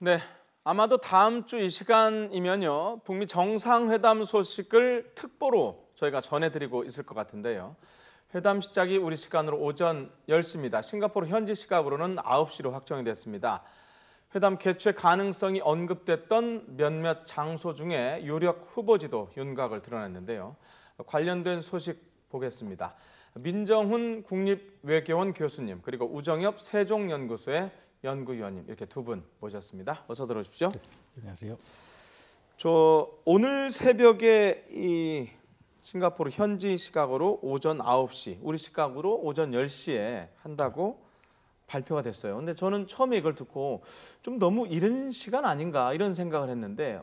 네, 아마도 다음 주 이 시간이면요, 북미 정상회담 소식을 특보로 저희가 전해드리고 있을 것 같은데요. 회담 시작이 우리 시간으로 오전 10시입니다. 싱가포르 현지 시각으로는 9시로 확정이 됐습니다. 회담 개최 가능성이 언급됐던 몇몇 장소 중에 유력 후보지도 윤곽을 드러냈는데요. 관련된 소식 보겠습니다. 민정훈 국립외교원 교수님, 그리고 우정엽 세종연구소의 연구위원님, 이렇게 두 분 모셨습니다. 어서 들어오십시오. 네, 안녕하세요. 오늘 새벽에 이 싱가포르 현지 시각으로 오전 9시, 우리 시각으로 오전 10시에 한다고 발표가 됐어요. 근데 저는 처음에 이걸 듣고 좀 너무 이른 시간 아닌가 이런 생각을 했는데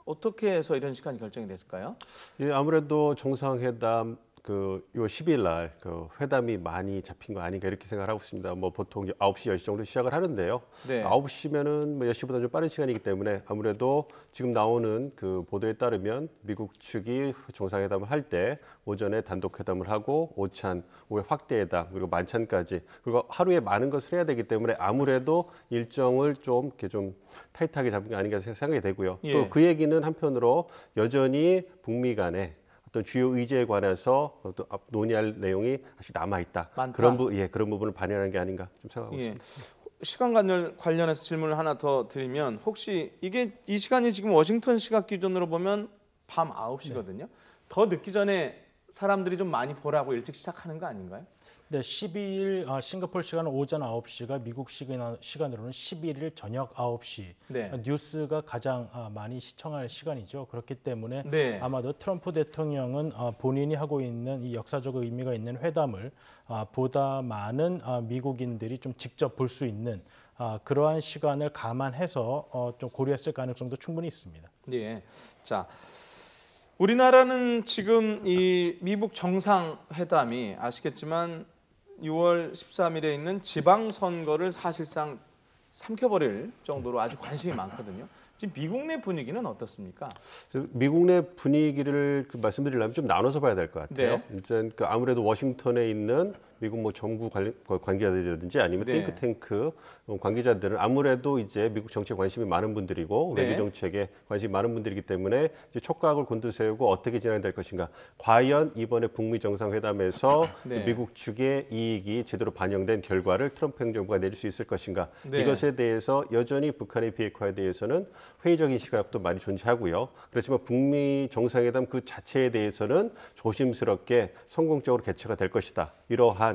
어떻게 해서 이런 시간이 결정이 됐을까요? 예, 아무래도 정상회담 요 10일 날 회담이 많이 잡힌 거 아닌가 이렇게 생각을 하고 있습니다. 뭐 보통 9시, 10시 정도 시작을 하는데요. 네. 9시면은 뭐 10시보다 좀 빠른 시간이기 때문에 아무래도 지금 나오는 그 보도에 따르면 미국 측이 정상회담을 할 때 오전에 단독 회담을 하고 오찬, 오후에 확대 회담, 그리고 만찬까지 그리고 하루에 많은 것을 해야 되기 때문에 아무래도 일정을 좀 이렇게 좀 타이트하게 잡은 게 아닌가 생각이 되고요. 예. 또 그 얘기는 한편으로 여전히 북미 간에 어떤 주요 의제에 관해서 또 논의할 내용이 아직 남아 있다. 많다. 그런 부분을 반영하는 게 아닌가 좀 생각하고 예. 있습니다. 시간 관련해서 질문을 하나 더 드리면 혹시 이 시간이 지금 워싱턴 시각 기준으로 보면 밤 9시거든요. 네. 더 늦기 전에 사람들이 좀 많이 보라고 일찍 시작하는 거 아닌가요? 네, 12일 싱가포르 시간은 오전 9시가 미국 시간으로는 11일 저녁 9시. 네. 뉴스가 가장 많이 시청할 시간이죠. 그렇기 때문에 네. 아마도 트럼프 대통령은 본인이 하고 있는 이 역사적 의미가 있는 회담을 보다 많은 미국인들이 좀 직접 볼 수 있는 그러한 시간을 감안해서 좀 고려했을 가능성도 충분히 있습니다. 네. 자, 우리나라는 지금 이 미국 정상회담이 아시겠지만 6월 13일에 있는 지방선거를 사실상 삼켜버릴 정도로 아주 관심이 많거든요. 지금 미국 내 분위기는 어떻습니까? 미국 내 분위기를 말씀드리려면 좀 나눠서 봐야 될 것 같아요. 네. 일단 아무래도 워싱턴에 있는 미국 뭐 정부 관계자들이라든지 아니면 네. 띵크탱크 관계자들은 아무래도 이제 미국 정치에 관심이 많은 분들이고 네. 외교 정책에 관심이 많은 분들이기 때문에 이제 촉각을 곤두세우고 어떻게 진행될 것인가. 과연 이번에 북미 정상회담에서 네. 미국 측의 이익이 제대로 반영된 결과를 트럼프 행정부가 내릴 수 있을 것인가. 네. 이것에 대해서 여전히 북한의 비핵화에 대해서는 회의적인 시각도 많이 존재하고요. 그렇지만 북미 정상회담 그 자체에 대해서는 조심스럽게 성공적으로 개최가 될 것이다. 이러한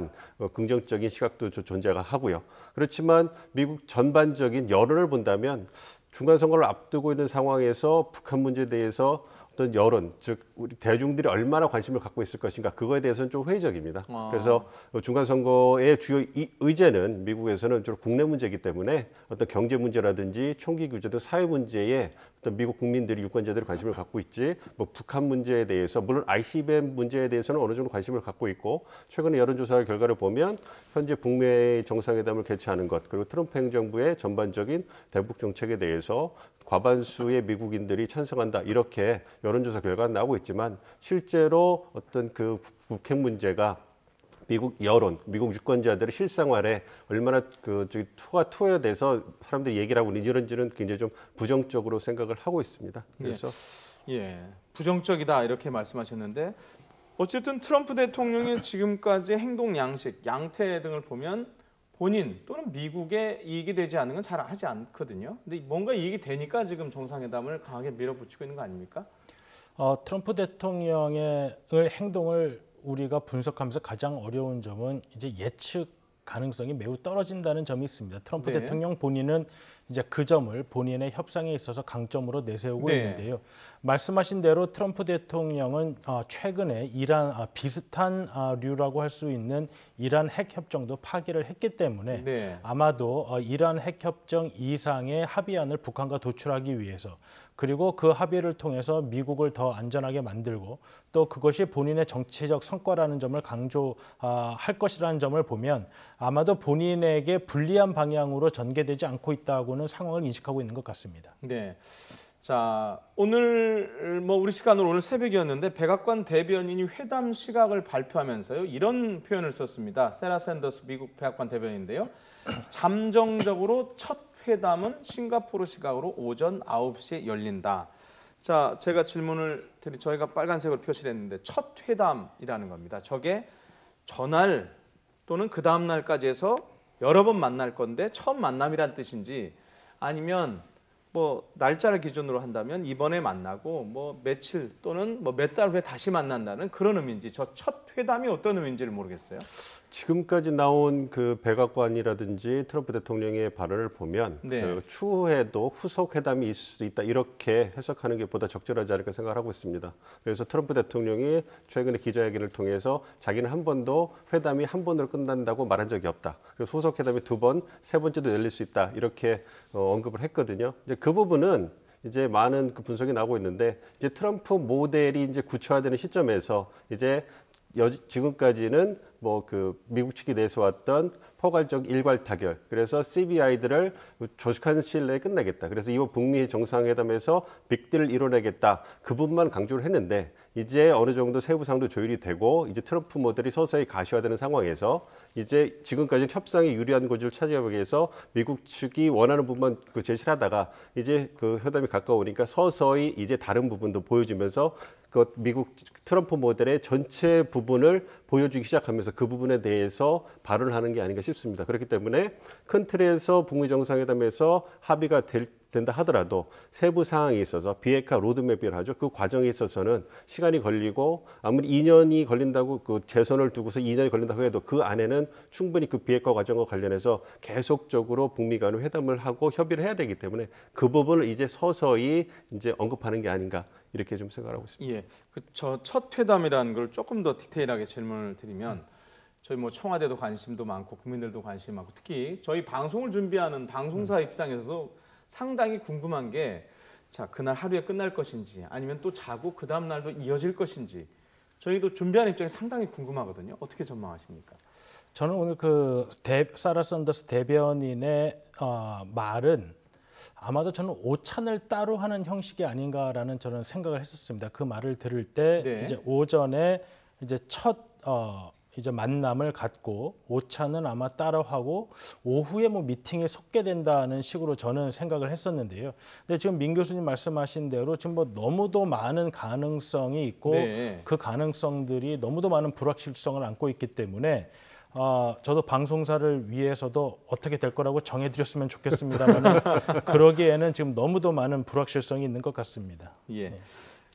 긍정적인 시각도 존재가 하고요. 그렇지만 미국 전반적인 여론을 본다면 중간 선거를 앞두고 있는 상황에서 북한 문제에 대해서 어떤 여론, 즉 우리 대중들이 얼마나 관심을 갖고 있을 것인가 그거에 대해서는 좀 회의적입니다. 그래서 중간 선거의 주요 의제는 미국에서는 주로 국내 문제이기 때문에 어떤 경제 문제라든지 총기 규제 등 사회 문제에 어떤 미국 국민들이 유권자들이 관심을 갖고 있지, 뭐 북한 문제에 대해서 물론 ICBM 문제에 대해서는 어느 정도 관심을 갖고 있고 최근에 여론조사 결과를 보면 현재 북미 정상회담을 개최하는 것 그리고 트럼프 행정부의 전반적인 대북 정책에 대해서 과반수의 미국인들이 찬성한다 이렇게 여론조사 결과가 나오고 있지만 실제로 어떤 그 북핵 문제가 미국 여론, 미국 유권자들의 실생활에 얼마나 투여돼서 사람들이 얘기를 하고 이런지는 굉장히 좀 부정적으로 생각을 하고 있습니다. 그래서 부정적이다 이렇게 말씀하셨는데 어쨌든 트럼프 대통령의 지금까지 행동 양식, 양태 등을 보면 본인 또는 미국의 이익이 되지 않는 건 잘 하지 않거든요. 근데 뭔가 이익이 되니까 지금 정상회담을 강하게 밀어붙이고 있는 거 아닙니까? 트럼프 대통령의 행동을 우리가 분석하면서 가장 어려운 점은 이제 예측 가능성이 매우 떨어진다는 점이 있습니다. 트럼프 네. 대통령 본인은 이제 그 점을 본인의 협상에 있어서 강점으로 내세우고 네. 있는데요. 말씀하신 대로 트럼프 대통령은 최근에 이란 비슷한 류라고 할 수 있는 이란 핵 협정도 파기를 했기 때문에 네. 아마도 이란 핵 협정 이상의 합의안을 북한과 도출하기 위해서 그리고 그 합의를 통해서 미국을 더 안전하게 만들고 또 그것이 본인의 정치적 성과라는 점을 강조할 것이라는 점을 보면 아마도 본인에게 불리한 방향으로 전개되지 않고 있다고는 상황을 인식하고 있는 것 같습니다. 네. 자, 오늘 우리 시간으로 오늘 새벽이었는데 백악관 대변인이 회담 시각을 발표하면서요. 이런 표현을 썼습니다. 세라 샌더스 미국 백악관 대변인인데요. 잠정적으로 첫 회담은 싱가포르 시각으로 오전 9시에 열린다. 자, 제가 질문을 저희가 빨간색으로 표시를 했는데 첫 회담이라는 겁니다. 저게 전날 또는 그 다음 날까지 해서 여러 번 만날 건데 처음 만남이란 뜻인지 아니면 뭐 날짜를 기준으로 한다면 이번에 만나고 뭐 며칠 또는 뭐 몇 달 후에 다시 만난다는 그런 의미인지 저 첫 회담이 어떤 의미인지를 모르겠어요. 지금까지 나온 그 백악관이라든지 트럼프 대통령의 발언을 보면 네. 그 추후에도 후속 회담이 있을 수 있다 이렇게 해석하는 게 보다 적절하지 않을까 생각하고 있습니다. 그래서 트럼프 대통령이 최근에 기자회견을 통해서 자기는 한 번도 회담이 한 번으로 끝난다고 말한 적이 없다. 그래서 후속 회담이 2번, 세 번째도 열릴 수 있다 이렇게 언급을 했거든요. 이제 그 부분은 이제 많은 그 분석이 나오고 있는데 이제 트럼프 모델이 이제 구체화되는 시점에서 이제 지금까지는 뭐 그 미국 측이 내세웠던 포괄적 일괄 타결, 그래서 CBI들을 조직한 시일 내에 끝내겠다. 그래서 이번 북미 정상회담에서 빅딜을 이뤄내겠다. 그 부분만 강조를 했는데 이제 어느 정도 세부 사항도 조율이 되고 이제 트럼프 모델이 서서히 가시화되는 상황에서 이제 지금까지는 협상에 유리한 고지를 차지하기 위해서 미국 측이 원하는 부분만 그 제시를 하다가 이제 그 회담이 가까우니까 서서히 이제 다른 부분도 보여주면서 그 미국 트럼프 모델의 전체 부분을 보여주기 시작하면서 그 부분에 대해서 발언을 하는 게 아닌가 싶습니다. 그렇기 때문에 큰 틀에서 북미 정상회담에서 합의가 된다 하더라도 세부 사항이 있어서 비핵화 로드맵이라 하죠. 그 과정에 있어서는 시간이 걸리고 아무리 2년이 걸린다고 그 재선을 두고서 2년이 걸린다고 해도 그 안에는 충분히 그 비핵화 과정과 관련해서 계속적으로 북미 간의 회담을 하고 협의를 해야 되기 때문에 그 부분을 이제 서서히 이제 언급하는 게 아닌가 이렇게 좀 생각하고 있습니다. 예, 저 첫 회담이라는 걸 조금 더 디테일하게 질문을 드리면 저희 뭐 청와대도 관심도 많고 국민들도 관심 많고 특히 저희 방송을 준비하는 방송사 입장에서도 상당히 궁금한 게 자, 그날 하루에 끝날 것인지 아니면 또 자고 그 다음 날도 이어질 것인지 저희도 준비하는 입장이 상당히 궁금하거든요. 어떻게 전망하십니까? 저는 오늘 그 사라 샌더스 대변인의 말은 아마도 저는 오찬을 따로 하는 형식이 아닌가라는 저는 생각을 했었습니다. 그 말을 들을 때 네. 이제 오전에 이제 첫 이제 만남을 갖고 오찬은 아마 따로 하고 오후에 뭐 미팅에 속게 된다는 식으로 저는 생각을 했었는데요. 근데 지금 민 교수님 말씀하신 대로 지금 뭐 너무도 많은 가능성이 있고 네. 그 가능성들이 너무도 많은 불확실성을 안고 있기 때문에 저도 방송사를 위해서도 어떻게 될 거라고 정해드렸으면 좋겠습니다만 그러기에는 지금 너무도 많은 불확실성이 있는 것 같습니다. 예. 네.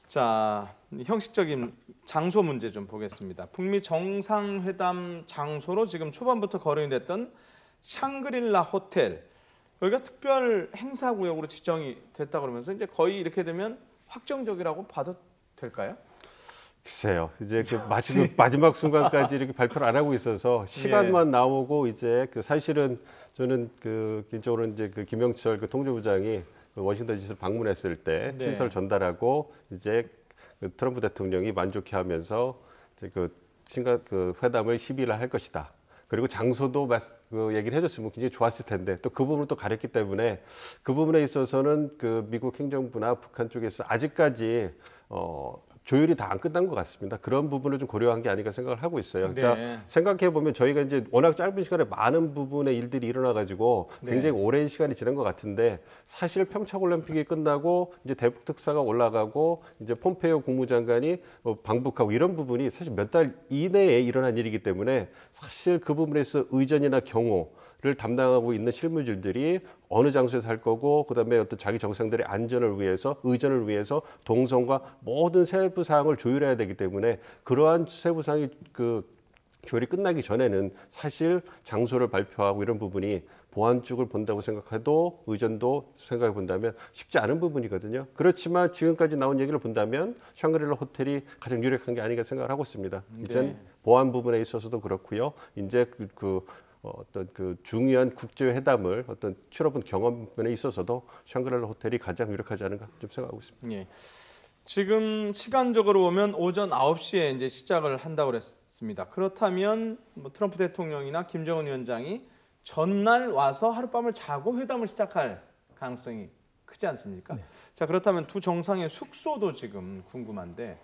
자, 형식적인 장소 문제 좀 보겠습니다. 북미 정상회담 장소로 지금 초반부터 거론이 됐던 샹그릴라 호텔 여기가 특별 행사 구역으로 지정이 됐다 그러면서 이제 거의 이렇게 되면 확정적이라고 봐도 될까요? 글쎄요. 이제 그 마지막 순간까지 이렇게 발표를 안 하고 있어서 시간만 나오고 이제 그 사실은 저는 그 개인적으로 이제 그 김영철 그 통조부장이 워싱턴 DC를 방문했을 때 네. 친서를 전달하고 이제 그 트럼프 대통령이 만족해하면서 이제 그 회담을 10일 날 할 것이다. 그리고 장소도 그 얘기를 해줬으면 굉장히 좋았을 텐데 또 그 부분을 또 가렸기 때문에 그 부분에 있어서는 그 미국 행정부나 북한 쪽에서 아직까지 조율이 다 안 끝난 것 같습니다. 그런 부분을 좀 고려한 게 아닌가 생각을 하고 있어요. 그러니까 네. 생각해 보면 저희가 이제 워낙 짧은 시간에 많은 부분의 일들이 일어나 가지고 굉장히 오랜 시간이 지난 것 같은데 사실 평창 올림픽이 끝나고 이제 대북 특사가 올라가고 이제 폼페이오 국무장관이 방북하고 이런 부분이 사실 몇 달 이내에 일어난 일이기 때문에 사실 그 부분에서 의전이나 경호를 담당하고 있는 실무진들이 어느 장소에서 할 거고 그다음에 어떤 자기 정상들의 안전을 위해서 의전을 위해서 동선과 모든 세부 사항을 조율해야 되기 때문에 그러한 세부 사항이 그 조율이 끝나기 전에는 사실 장소를 발표하고 이런 부분이 보안 쪽을 본다고 생각해도 의전도 생각해 본다면 쉽지 않은 부분이거든요. 그렇지만 지금까지 나온 얘기를 본다면 샹그릴라 호텔이 가장 유력한 게 아닌가 생각을 하고 있습니다. 이제 보안 부분에 있어서도 그렇고요. 이제 어떤 그 중요한 국제 회담을 어떤 치러본 경험에 있어서도 샹그릴라 호텔이 가장 유력하지 않은가 좀 생각하고 있습니다. 예. 지금 시간적으로 보면 오전 9시에 이제 시작을 한다고 그랬습니다. 그렇다면 뭐 트럼프 대통령이나 김정은 위원장이 전날 와서 하룻밤을 자고 회담을 시작할 가능성이 크지 않습니까? 네. 자, 그렇다면 두 정상의 숙소도 지금 궁금한데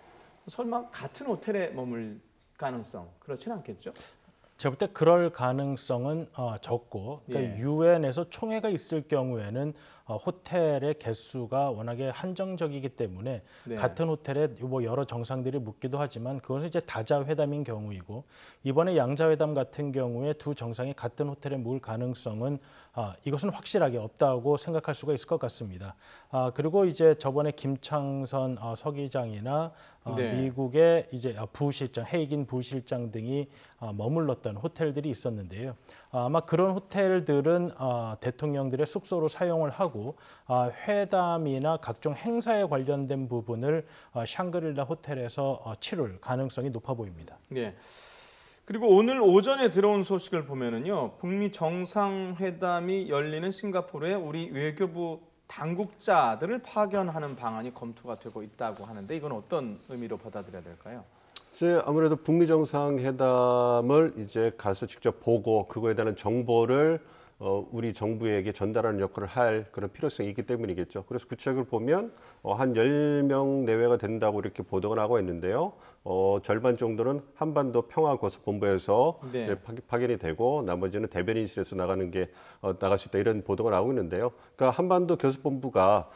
설마 같은 호텔에 머물 가능성 그렇지는 않겠죠? 제가 볼 때 그럴 가능성은 적고, 그러니까 예. 유엔에서 총회가 있을 경우에는 호텔의 개수가 워낙에 한정적이기 때문에 네. 같은 호텔에 뭐 여러 정상들이 묵기도 하지만 그것은 이제 다자 회담인 경우이고, 이번에 양자 회담 같은 경우에 두 정상이 같은 호텔에 묵을 가능성은 이것은 확실하게 없다고 생각할 수가 있을 것 같습니다. 그리고 이제 저번에 김창선 서기장이나 네. 미국의 이제 부실장, 헤이긴 부실장 등이 머물렀던 호텔들이 있었는데요. 아마 그런 호텔들은 대통령들의 숙소로 사용을 하고 회담이나 각종 행사에 관련된 부분을 샹그릴라 호텔에서 치룰 가능성이 높아 보입니다. 네. 그리고 오늘 오전에 들어온 소식을 보면은요, 북미 정상회담이 열리는 싱가포르에 우리 외교부 당국자들을 파견하는 방안이 검토가 되고 있다고 하는데 이건 어떤 의미로 받아들여야 될까요? 이제 아무래도 북미 정상회담을 이제 가서 직접 보고 그거에 대한 정보를 우리 정부에게 전달하는 역할을 할 그런 필요성이 있기 때문이겠죠. 그래서 구체적으로 보면 한 10명 내외가 된다고 이렇게 보도가 나오고 있는데요. 절반 정도는 한반도 평화고습본부에서 네. 이제 파견이 되고 나머지는 대변인실에서 나갈 수 있다 이런 보도가 나오고 있는데요. 그러니까 한반도 교섭본부가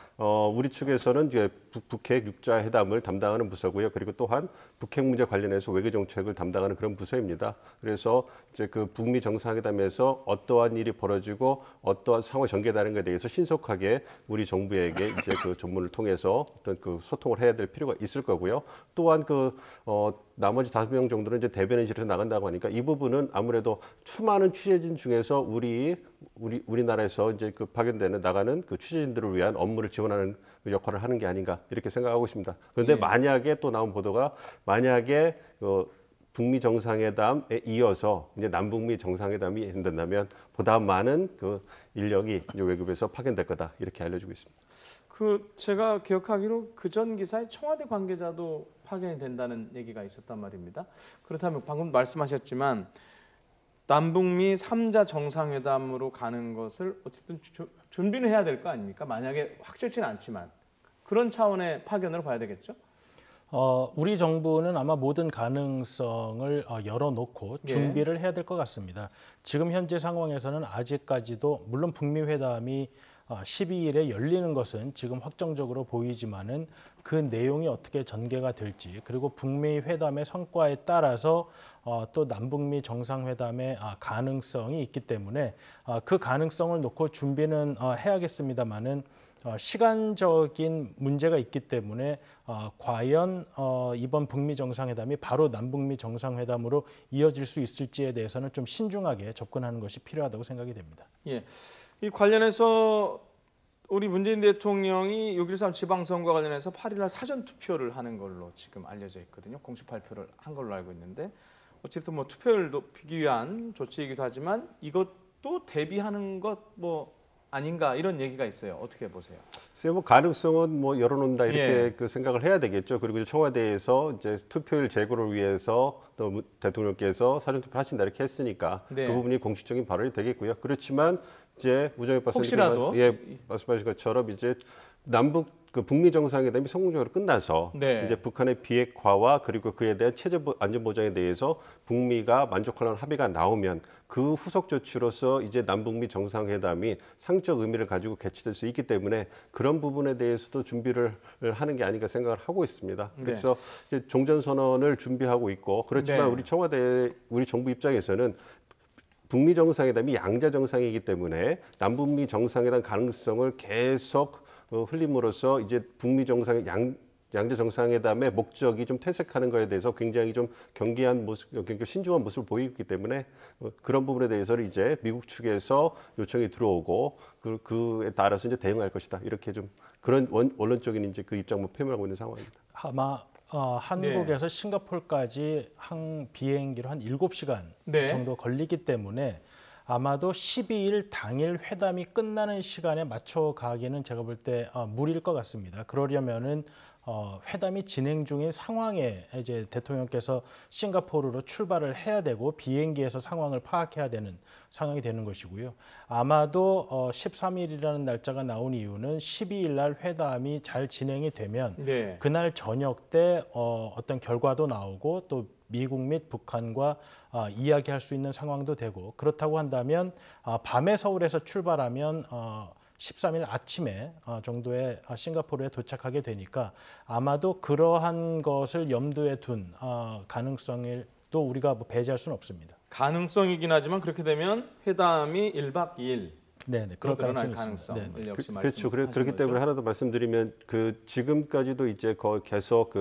우리 측에서는 이제 북핵 육자 회담을 담당하는 부서고요. 그리고 또한 북핵 문제 관련해서 외교 정책을 담당하는 그런 부서입니다. 그래서 이제 그 북미 정상회담에서 어떠한 일이 벌어지고 어떠한 상황이 전개되는 것에 대해서 신속하게 우리 정부에게 이제 그 전문을 통해서 어떤 그 소통을 해야 될 필요가 있을 거고요. 또한 나머지 5명 정도는 이제 대변인실에서 나간다고 하니까 이 부분은 아무래도 수많은 취재진 중에서 우리나라에서 이제 그 파견되는 나가는 그 취재진들을 위한 업무를 지원하는 그 역할을 하는 게 아닌가 이렇게 생각하고 있습니다. 그런데 예. 만약에 또 나온 보도가 만약에 북미 정상회담에 이어서 이제 남북미 정상회담이 된다면 보다 많은 그 인력이 이제 외국에서 파견될 거다 이렇게 알려지고 있습니다. 제가 기억하기로 그전 기사에 청와대 관계자도 파견이 된다는 얘기가 있었단 말입니다. 그렇다면 방금 말씀하셨지만 남북미 3자 정상회담으로 가는 것을 어쨌든 준비는 해야 될 거 아닙니까? 만약에 확실치는 않지만 그런 차원의 파견으로 봐야 되겠죠? 우리 정부는 아마 모든 가능성을 열어놓고 예. 준비를 해야 될 것 같습니다. 지금 현재 상황에서는 아직까지도 물론 북미 회담이 12일에 열리는 것은 지금 확정적으로 보이지만은 그 내용이 어떻게 전개가 될지 그리고 북미 회담의 성과에 따라서 또 남북미 정상회담의 가능성이 있기 때문에 그 가능성을 놓고 준비는 해야겠습니다만은 시간적인 문제가 있기 때문에 과연 이번 북미 정상회담이 바로 남북미 정상회담으로 이어질 수 있을지에 대해서는 좀 신중하게 접근하는 것이 필요하다고 생각이 됩니다. 예. 이 관련해서 우리 문재인 대통령이 6.13 지방선거 관련해서 8일날 사전 투표를 하는 걸로 지금 알려져 있거든요. 공식 발표를 한 걸로 알고 있는데 어쨌든 뭐 투표율 높이기 위한 조치이기도 하지만 이것도 대비하는 것 아닌가 이런 얘기가 있어요. 어떻게 보세요? 글쎄요, 가능성은 열어놓는다 이렇게 예. 그 생각을 해야 되겠죠. 그리고 청와대에서 이제 투표율 제고를 위해서 또 대통령께서 사전투표 하신다 이렇게 했으니까 네. 그 부분이 공식적인 발언이 되겠고요. 그렇지만 이제 우정엽 박사님 혹시라도 말씀하신 것처럼 이제 남북 북미 정상회담이 성공적으로 끝나서 네. 이제 북한의 비핵화와 그리고 그에 대한 체제 안전 보장에 대해서 북미가 만족하는 합의가 나오면 그 후속 조치로서 이제 남북미 정상회담이 상적 의미를 가지고 개최될 수 있기 때문에 그런 부분에 대해서도 준비를 하는 게 아닌가 생각을 하고 있습니다. 네. 그래서 이제 종전 선언을 준비하고 있고 그렇지만 네. 우리 정부 입장에서는 북미 정상회담이 양자 정상이기 때문에 남북미 정상회담 가능성을 계속 흘림으로써 이제 북미 양자 정상회담의 목적이 좀 퇴색하는 것에 대해서 굉장히 좀 경계한 모습, 굉장히 신중한 모습을 보이기 때문에 그런 부분에 대해서는 이제 미국 측에서 요청이 들어오고 그에 따라서 이제 대응할 것이다. 이렇게 좀 그런 원론적인 이제 그 입장만 표명하고 있는 상황입니다. 아마 한국에서 싱가포르까지 비행기로 한 7시간 네. 정도 걸리기 때문에 아마도 12일 당일 회담이 끝나는 시간에 맞춰 가기는 제가 볼 때 무리일 것 같습니다. 그러려면은 회담이 진행 중인 상황에 이제 대통령께서 싱가포르로 출발을 해야 되고 비행기에서 상황을 파악해야 되는 상황이 되는 것이고요. 아마도 13일이라는 날짜가 나온 이유는 12일 날 회담이 잘 진행이 되면 네. 그날 저녁 때 어떤 결과도 나오고 또 미국 및 북한과 이야기할 수 있는 상황도 되고 그렇다고 한다면 밤에 서울에서 출발하면 13일 아침에 정도에 싱가포르에 도착하게 되니까 아마도 그러한 것을 염두에 둔 가능성을 또 우리가 뭐 배제할 수는 없습니다. 가능성이긴 하지만 그렇게 되면 회담이 1박 2일 네네, 그럴 일어날 가능성이 가능성을 있습니다. 역시 그렇죠. 말씀하신 그렇기 때문에 거죠. 하나 더 말씀드리면 지금까지도 이제 계속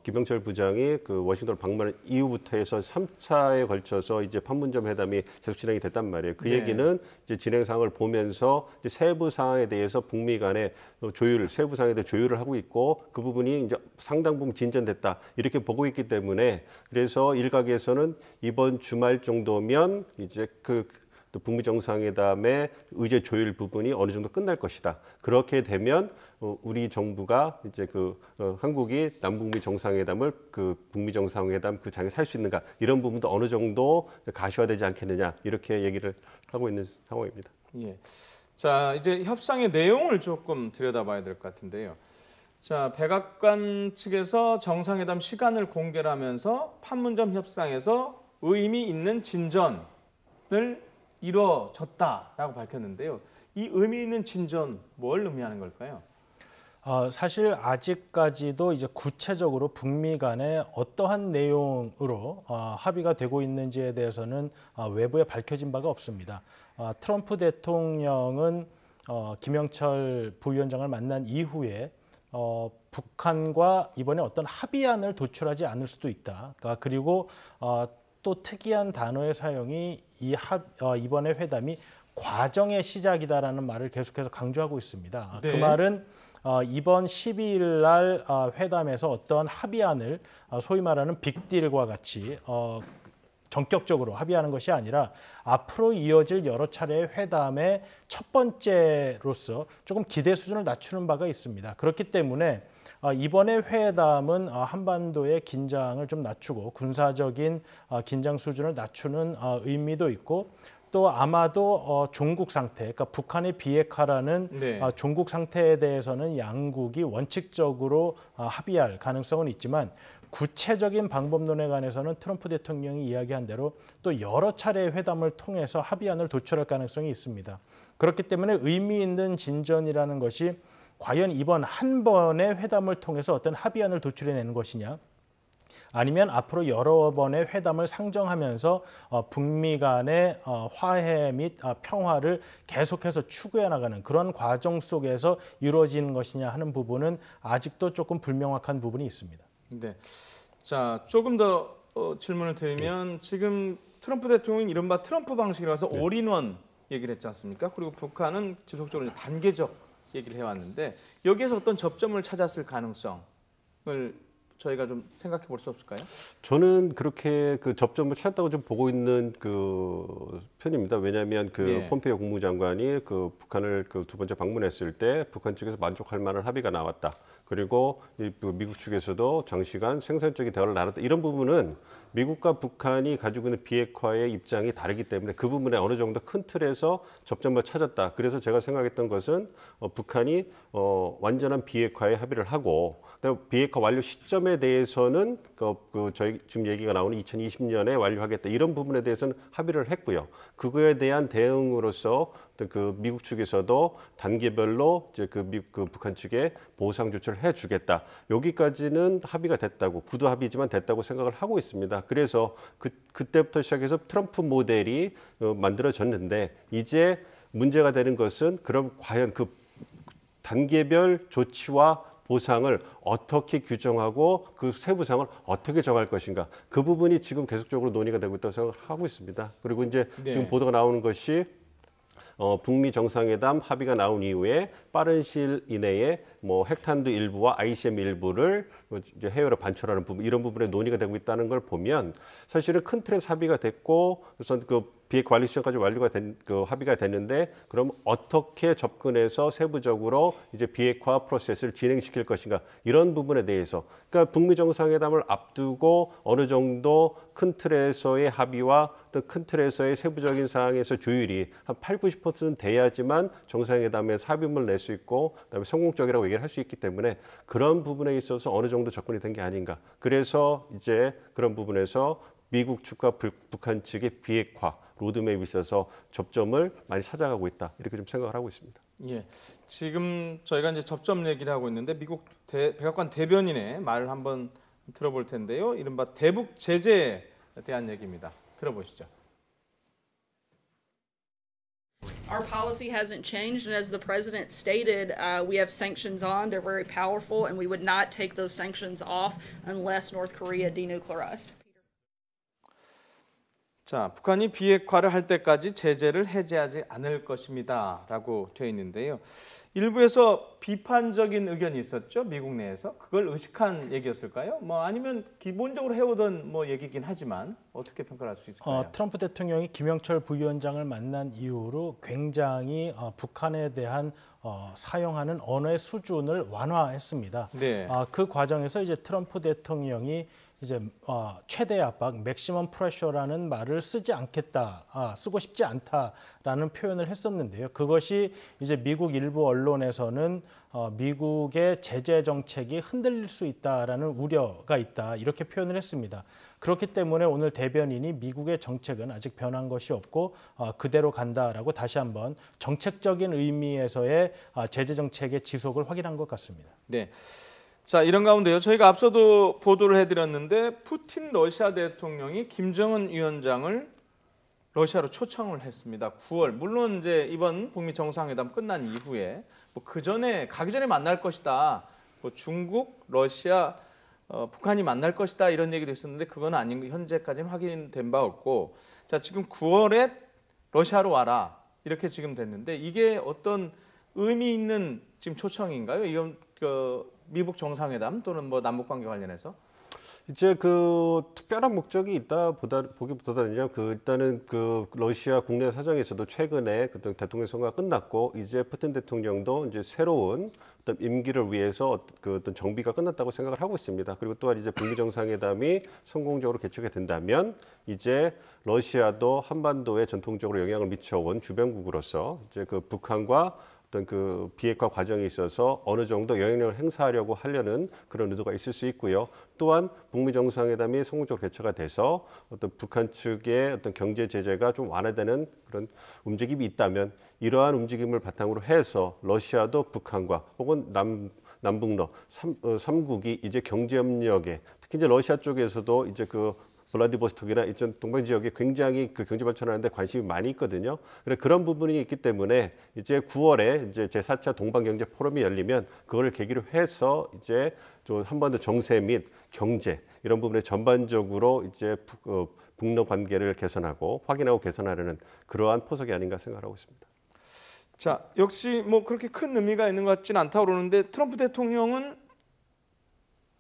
김영철 부장이 워싱턴을 방문한 이후부터 해서 3차에 걸쳐서 이제 판문점 회담이 계속 진행이 됐단 말이에요. 그 네. 얘기는 이제 진행 상황을 보면서 이제 세부 사항에 대해서 북미 간의 세부 사항에 대해 조율을 하고 있고 그 부분이 이제 상당 부분 진전됐다 이렇게 보고 있기 때문에 그래서 일각에서는 이번 주말 정도면 이제 또 북미 정상회담의 의제 조율 부분이 어느 정도 끝날 것이다. 그렇게 되면 우리 정부가 이제 한국이 남북미 정상회담을 북미 정상회담 그 장에 살 수 있는가 이런 부분도 어느 정도 가시화되지 않겠느냐 이렇게 얘기를 하고 있는 상황입니다. 예. 자, 이제 협상의 내용을 조금 들여다봐야 될 것 같은데요. 자, 백악관 측에서 정상회담 시간을 공개를 하면서 판문점 협상에서 의미 있는 진전을 이루어졌다라고 밝혔는데요. 이 의미 있는 진전 뭘 의미하는 걸까요? 사실 아직까지도 이제 구체적으로 북미 간에 어떠한 내용으로 합의가 되고 있는지에 대해서는 외부에 밝혀진 바가 없습니다. 트럼프 대통령은 김영철 부위원장을 만난 이후에 북한과 이번에 어떤 합의안을 도출하지 않을 수도 있다. 그리고 또 특이한 단어의 사용이 이번에 회담이 과정의 시작이다라는 말을 계속해서 강조하고 있습니다. 네. 그 말은 이번 12일 날 회담에서 어떤 합의안을 소위 말하는 빅딜과 같이 전격적으로 합의하는 것이 아니라 앞으로 이어질 여러 차례의 회담의 첫 번째로서 조금 기대 수준을 낮추는 바가 있습니다. 그렇기 때문에 이번에 회담은 한반도의 긴장을 좀 낮추고 군사적인 긴장 수준을 낮추는 의미도 있고 또 아마도 종국 상태, 그러니까 북한의 비핵화라는 네. 종국 상태에 대해서는 양국이 원칙적으로 합의할 가능성은 있지만 구체적인 방법론에 관해서는 트럼프 대통령이 이야기한 대로 또 여러 차례의 회담을 통해서 합의안을 도출할 가능성이 있습니다. 그렇기 때문에 의미 있는 진전이라는 것이 과연 이번 한 번의 회담을 통해서 어떤 합의안을 도출해내는 것이냐 아니면 앞으로 여러 번의 회담을 상정하면서 북미 간의 화해 및 평화를 계속해서 추구해 나가는 그런 과정 속에서 이루어지는 것이냐 하는 부분은 아직도 조금 불명확한 부분이 있습니다. 네. 자, 조금 더 질문을 드리면 지금 트럼프 대통령이 이른바 트럼프 방식이라서 올인원 얘기를 했지 않습니까? 그리고 북한은 지속적으로 단계적 얘기를 해왔는데 여기에서 어떤 접점을 찾았을 가능성을 저희가 좀 생각해 볼 수 없을까요? 저는 그렇게 접점을 찾았다고 좀 보고 있는 편입니다. 왜냐하면 예. 폼페이오 국무장관이 북한을 두 번째 방문했을 때 북한 측에서 만족할 만한 합의가 나왔다. 그리고 미국 측에서도 장시간 생산적인 대화를 나눴다. 이런 부분은 미국과 북한이 가지고 있는 비핵화의 입장이 다르기 때문에 그 부분에 어느 정도 큰 틀에서 접점을 찾았다. 그래서 제가 생각했던 것은 북한이 완전한 비핵화에 합의를 하고 비핵화 완료 시점에 대해서는 저희 지금 얘기가 나오는 2020년에 완료하겠다 이런 부분에 대해서는 합의를 했고요. 그거에 대한 대응으로서 미국 측에서도 단계별로 이제 북한 측에 보상 조치를 해주겠다. 여기까지는 합의가 됐다고 구두 합의지만 됐다고 생각을 하고 있습니다. 그래서 그때부터 시작해서 트럼프 모델이 만들어졌는데 이제 문제가 되는 것은 그럼 과연 단계별 조치와 보상을 어떻게 규정하고 그 세부 사항을 어떻게 정할 것인가 그 부분이 지금 계속적으로 논의가 되고 있다고 생각하고 있습니다. 그리고 이제 네. 지금 보도가 나오는 것이 북미 정상회담 합의가 나온 이후에 빠른 시일 이내에 핵탄두 일부와 ICM 일부를 이제 해외로 반출하는 부분 이런 부분에 논의가 되고 있다는 걸 보면 사실은 큰 틀에서 합의가 됐고 그래서 비핵화 관리 수준까지 완료가 합의가 됐는데 그럼 어떻게 접근해서 세부적으로 이제 비핵화 프로세스를 진행시킬 것인가 이런 부분에 대해서 그러니까 북미 정상회담을 앞두고 어느 정도 큰 틀에서의 합의와 또 큰 틀에서의 세부적인 사항에서 조율이 한 8, 90%는 돼야지만 정상회담에서 합의문을 낼 수 있고 그다음에 성공적이라고 얘기를 할 수 있기 때문에 그런 부분에 있어서 어느 정도 접근이 된 게 아닌가. 그래서 이제 그런 부분에서 미국 측과 북한 측의 비핵화 로드맵이 있어서 접점을 많이 찾아가고 있다. 이렇게 좀 생각을 하고 있습니다. 예, 지금 저희가 이제 접점 얘기를 하고 있는데 미국 백악관 대변인의 말을 한번 들어볼 텐데요. 이른바 대북 제재에 대한 얘기입니다. 들어보시죠. Our policy hasn't changed, and as the president stated, we have sanctions on. They're very powerful, and we would not take those sanctions off unless North Korea denuclearized. 자, 북한이 비핵화를 할 때까지 제재를 해제하지 않을 것입니다라고 되어 있는데요. 일부에서 비판적인 의견이 있었죠, 미국 내에서. 그걸 의식한 얘기였을까요? 뭐 아니면 기본적으로 해오던 뭐 얘기긴 하지만 어떻게 평가할 수 있을까요? 트럼프 대통령이 김영철 부위원장을 만난 이후로 굉장히 북한에 대한 사용하는 언어의 수준을 완화했습니다. 네. 그 과정에서 이제 트럼프 대통령이 이제 최대 압박, 맥시멈 프레셔라는 말을 쓰지 않겠다, 쓰고 싶지 않다라는 표현을 했었는데요. 그것이 이제 미국 일부 언론에서는 미국의 제재 정책이 흔들릴 수 있다라는 우려가 있다 이렇게 표현을 했습니다. 그렇기 때문에 오늘 대변인이 미국의 정책은 아직 변한 것이 없고 그대로 간다라고 다시 한번 정책적인 의미에서의 제재 정책의 지속을 확인한 것 같습니다. 네. 자, 이런 가운데요. 저희가 앞서도 보도를 해드렸는데 푸틴 러시아 대통령이 김정은 위원장을 러시아로 초청을 했습니다. 9월. 물론 이제 이번 북미 정상회담 끝난 이후에 뭐 그 전에 가기 전에 만날 것이다. 뭐 중국, 러시아, 북한이 만날 것이다 이런 얘기도 있었는데 그건 아닌 현재까지는 확인된 바 없고 자 지금 9월에 러시아로 와라 이렇게 지금 됐는데 이게 어떤 의미 있는 지금 초청인가요? 이건 미국 정상회담 또는 뭐 남북 관계 관련해서 이제 그 특별한 목적이 있다 보기보다는요. 일단은 러시아 국내 사정에서도 최근에 그 대통령 선거가 끝났고 이제 푸틴 대통령도 이제 새로운 어떤 임기를 위해서 어떤 정비가 끝났다고 생각을 하고 있습니다. 그리고 또한 이제 북미 정상회담이 성공적으로 개최가 된다면 이제 러시아도 한반도에 전통적으로 영향을 미쳐온 주변국으로서 이제 북한과 어떤 비핵화 과정에 있어서 어느 정도 영향력을 행사하려고 하려는 그런 의도가 있을 수 있고요. 또한 북미 정상회담이 성공적으로 개최가 돼서 어떤 북한 측의 어떤 경제 제재가 좀 완화되는 그런 움직임이 있다면 이러한 움직임을 바탕으로 해서 러시아도 북한과 혹은 남북러 3국이 이제 경제 협력에 특히 이제 러시아 쪽에서도 이제 블라디보스톡이나 이쪽 동방 지역에 굉장히 경제 발전하는데 관심이 많이 있거든요. 그런 부분이 있기 때문에 이제 9월에 이제 제4차 동방 경제 포럼이 열리면 그걸 계기로 해서 이제 좀 한반도 정세 및 경제 이런 부분에 전반적으로 이제 북러 관계를 개선하고 확인하고 개선하려는 그러한 포석이 아닌가 생각하고 있습니다. 자, 역시 뭐 그렇게 큰 의미가 있는 것 같지는 않다고 그러는데 트럼프 대통령은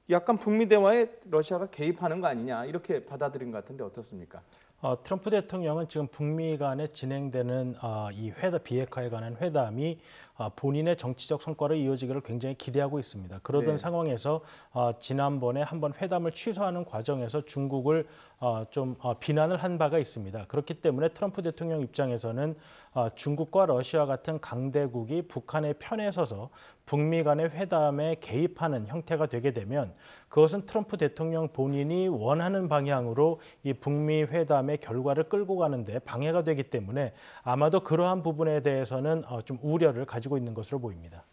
약간 북미 대화에 러시아가 개입하는 거 아니냐 이렇게 받아들인 것 같은데 어떻습니까? 트럼프 대통령은 지금 북미 간에 진행되는 이 비핵화에 관한 회담이 본인의 정치적 성과로 이어지기를 굉장히 기대하고 있습니다. 그러던 네. 상황에서 지난번에 한번 회담을 취소하는 과정에서 중국을 좀 비난을 한 바가 있습니다. 그렇기 때문에 트럼프 대통령 입장에서는 중국과 러시아 같은 강대국이 북한의 편에 서서 북미 간의 회담에 개입하는 형태가 되게 되면 그것은 트럼프 대통령 본인이 원하는 방향으로 이 북미 회담의 결과를 끌고 가는데 방해가 되기 때문에 아마도 그러한 부분에 대해서는 좀 우려를 가지고 있는 것으로 보입니다.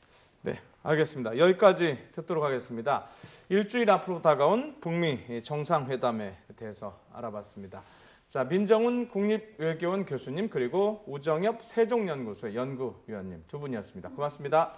네, 알겠습니다. 여기까지 듣도록 하겠습니다. 일주일 앞으로 다가온 북미 정상회담에 대해서 알아봤습니다. 자, 민정훈 국립외교원 교수님 그리고 우정엽 세종연구소의 연구위원님 두 분이었습니다. 고맙습니다.